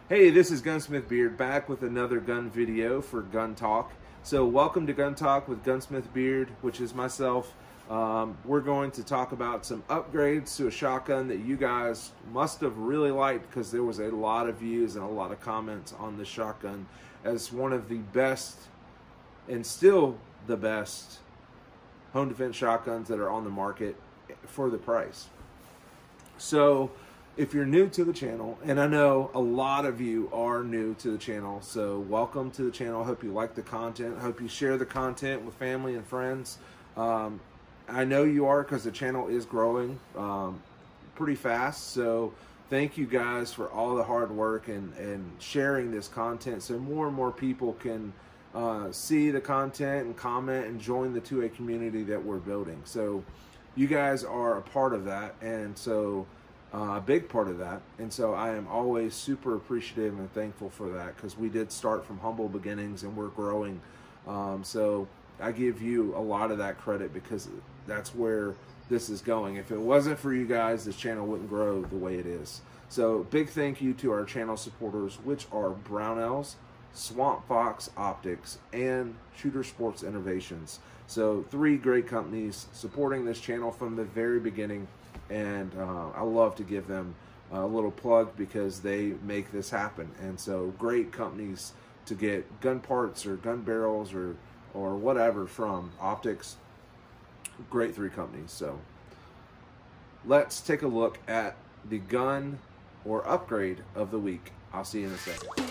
Hey, this is GunsmithBeard back with another gun video for Gun Talk. So welcome to Gun Talk with GunsmithBeard, which is myself. We're going to talk about some upgrades to a shotgun that you guys must have really liked, because there was a lot of views and a lot of comments on the shotgun as one of the best and still the best home defense shotguns that are on the market for the price. So if you're new to the channel, and I know a lot of you are new to the channel, so welcome to the channel. I hope you like the content. I hope you share the content with family and friends. I know you are, because the channel is growing pretty fast. So thank you guys for all the hard work and sharing this content so more and more people can see the content and comment and join the 2A community that we're building. So you guys are a part of that, and so a big part of that, and so I am always super appreciative and thankful for that, because we did start from humble beginnings and we're growing. So I give you a lot of that credit, because that's where this is going. If it wasn't for you guys, this channel wouldn't grow the way it is. So big thank you to our channel supporters, which are BROWNELLS, SWAMPFOX Optics, and Shooter Sports Innovations. So 3 great companies supporting this channel from the very beginning. And I love to give them a little plug, because they make this happen. And so great companies to get gun parts or gun barrels or whatever from. Optics, great 3 companies. So let's take a look at the gun or upgrade of the week. I'll see you in a second.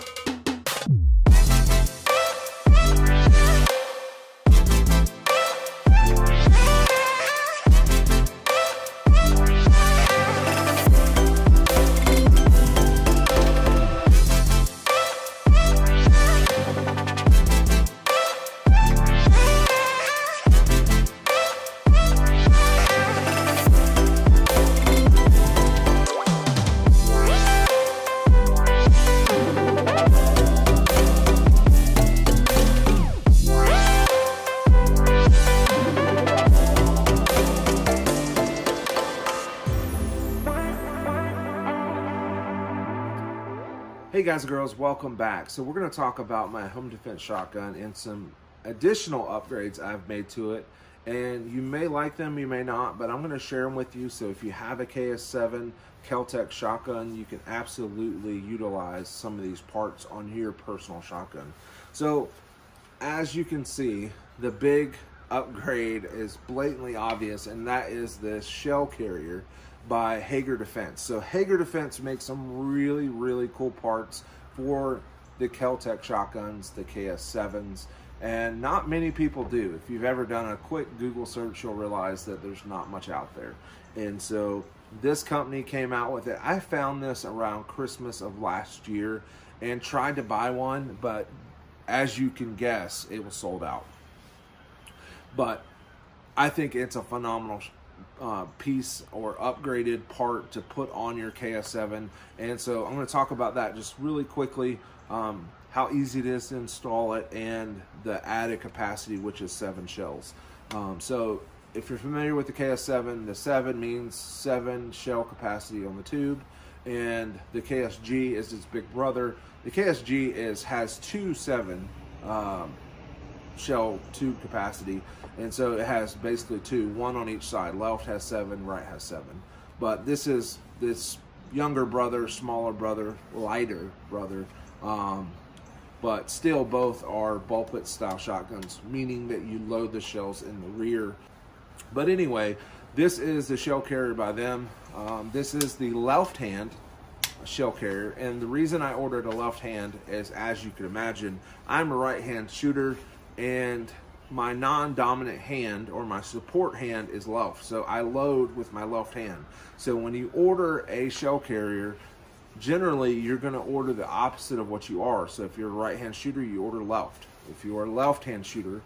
Hey guys and girls, welcome back. So we're going to talk about my home defense shotgun and some additional upgrades I've made to it. And you may like them, you may not, but I'm going to share them with you. So if you have a KS7 KELTEC shotgun, you can absolutely utilize some of these parts on your personal shotgun. So as you can see, the big upgrade is blatantly obvious, and that is this shell carrier by Hager Defense. So Hager Defense makes some really cool parts for the KELTEC shotguns, the KS7s, and not many people do. If you've ever done a quick Google search, you'll realize that there's not much out there. And so this company came out with it. I found this around Christmas of last year and tried to buy one, but as you can guess, it was sold out. But I think it's a phenomenal piece or upgraded part to put on your KS7, and so I'm going to talk about that just really quickly, how easy it is to install it, and the added capacity, which is 7 shells. So if you're familiar with the KS7, the 7 means 7 shell capacity on the tube, and the KSG is its big brother. The KSG has 2 7 shell tube capacity, and so it has basically 2, 1 on each side. Left has 7, right has 7. But this is this younger brother, smaller brother, lighter brother, but still both are bullpup style shotguns, meaning that you load the shells in the rear. But anyway, this is the shell carrier by them. This is the left hand shell carrier, and the reason I ordered a left hand is, as you can imagine, I'm a right hand shooter, and my non-dominant hand or my support hand is left, so I load with my left hand. So when you order a shell carrier, generally you're going to order the opposite of what you are. So if you're a right hand shooter, you order left. If you are a left hand shooter,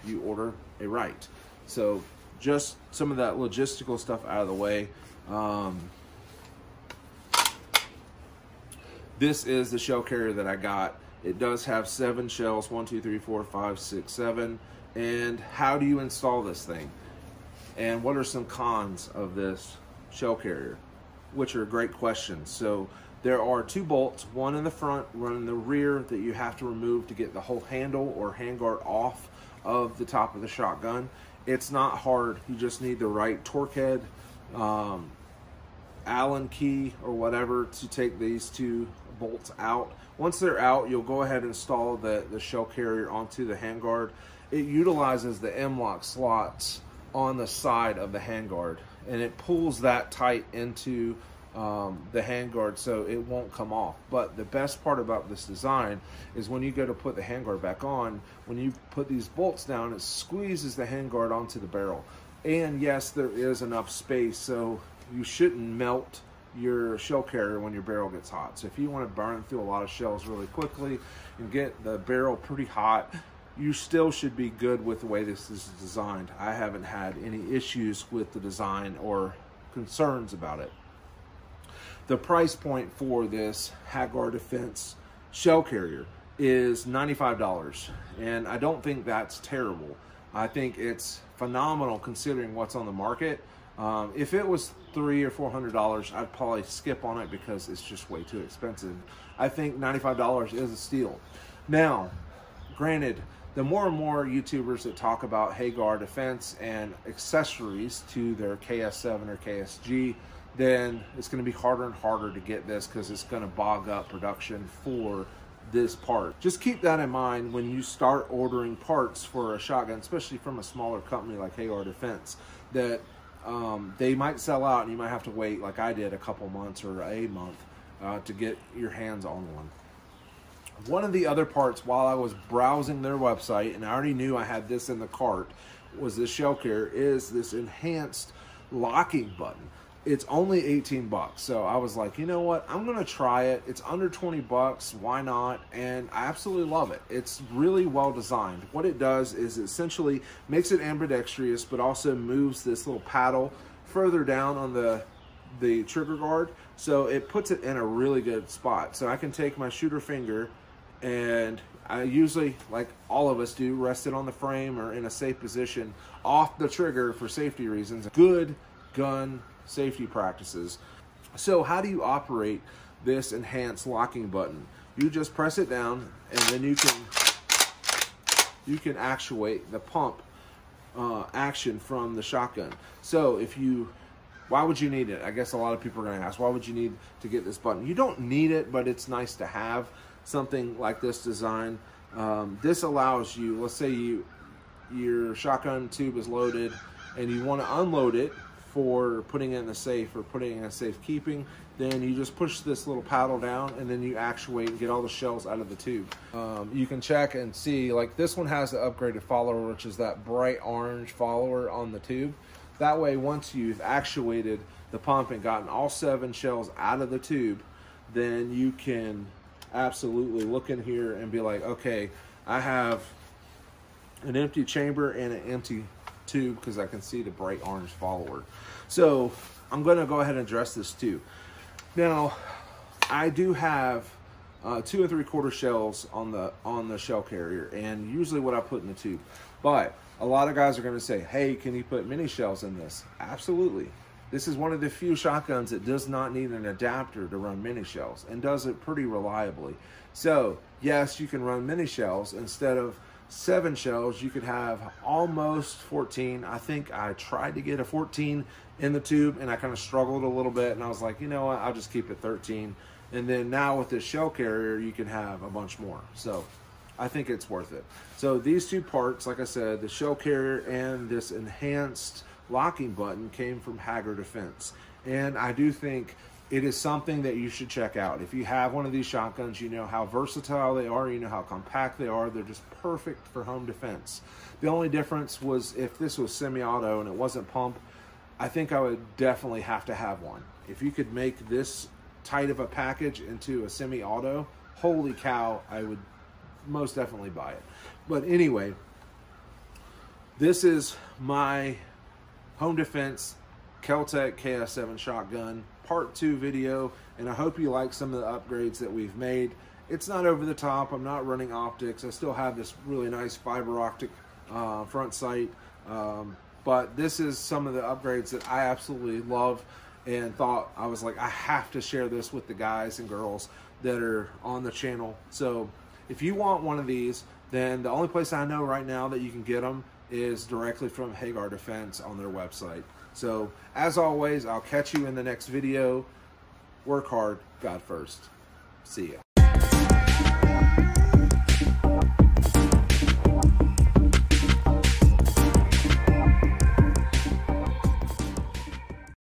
you order a right. So just some of that logistical stuff out of the way. This is the shell carrier that I got. It does have 7 shells, 1, 2, 3, 4, 5, 6, 7. And how do you install this thing? And what are some cons of this shell carrier? Which are great questions. So There are 2 bolts, one in the front, one in the rear, that you have to remove to get the whole handle or handguard off of the top of the shotgun. It's not hard. You just need the right torque head, Allen key or whatever to take these 2 bolts out. Once they're out, you'll go ahead and install the shell carrier onto the handguard. It utilizes the M-LOK slots on the side of the handguard, and it pulls that tight into the handguard so it won't come off. But the best part about this design is when you go to put the handguard back on, when you put these bolts down, it squeezes the handguard onto the barrel. And yes, there is enough space, so you shouldn't melt your shell carrier when your barrel gets hot. So if you want to burn through a lot of shells really quickly and get the barrel pretty hot, you still should be good with the way this is designed. I haven't had any issues with the design or concerns about it. The price point for this Haga Defense shell carrier is $95, and I don't think that's terrible. I think it's phenomenal considering what's on the market. If it was $300 or $400, I'd probably skip on it because it's just way too expensive. I think $95 is a steal. Now, granted, the more and more YouTubers that talk about Haga Defense and accessories to their KS7 or KSG, then it's going to be harder and harder to get this because it's going to bog up production for this part. Just keep that in mind when you start ordering parts for a shotgun, especially from a smaller company like Haga Defense, that they might sell out and you might have to wait, like I did, a couple months or a month to get your hands on one. One of the other parts while I was browsing their website, and I already knew I had this in the cart, was this shell carrier, is this enhanced locking button. It's only 18 bucks. So I was like, you know what? I'm going to try it. It's under 20 bucks. Why not? And I absolutely love it. It's really well designed. What it does is essentially makes it ambidextrous, but also moves this little paddle further down on the trigger guard. So it puts it in a really good spot. So I can take my shooter finger, and I usually, like all of us do, rest it on the frame or in a safe position off the trigger for safety reasons. Good gun safety practices. So how do you operate this enhanced locking button? You just press it down, and then you can actuate the pump action from the shotgun. So why would you need it? I guess a lot of people are going to ask, why would you need to get this button? You don't need it, but it's nice to have something like this design. This allows you, let's say your shotgun tube is loaded and you want to unload it for putting it in the safe or putting it in safekeeping, then you just push this little paddle down and then you actuate and get all the shells out of the tube. You can check and see, like this one has the upgraded follower, which is that bright orange follower on the tube. That way, once you've actuated the pump and gotten all 7 shells out of the tube, then you can absolutely look in here and be like, okay, I have an empty chamber and an empty tube because I can see the bright orange follower. So I'm going to go ahead and address this too. Now, I do have 2 3/4 shells on the shell carrier, and usually what I put in the tube. But a lot of guys are going to say, hey, can you put mini shells in this? Absolutely. This is one of the few shotguns that does not need an adapter to run mini shells and does it pretty reliably. So yes, you can run mini shells. Instead of 7 shells, you could have almost 14. I think I tried to get a 14 in the tube and I kind of struggled a little bit, and I was like, you know what, I'll just keep it 13. And then now with this shell carrier, you can have a bunch more. So I think it's worth it. So these 2 parts, like I said, the shell carrier and this enhanced locking button, came from Haga Defense. And I do think it is something that you should check out. If you have one of these shotguns, you know how versatile they are, you know how compact they are. They're just perfect for home defense. The only difference was if this was semi-auto and it wasn't pump, I think I would definitely have to have one. If you could make this tight of a package into a semi-auto, holy cow, I would most definitely buy it. But anyway, this is my home defense KELTEC-KS7 shotgun part 2 video, and I hope you like some of the upgrades that we've made. It's not over the top. I'm not running optics. I still have this really nice fiber optic front sight, but this is some of the upgrades that I absolutely love, and I was like, I have to share this with the guys and girls that are on the channel. So if you want one of these, then the only place I know right now that you can get them is directly from Hager Defense on their website. So as always, I'll catch you in the next video. Work hard, God first. See ya.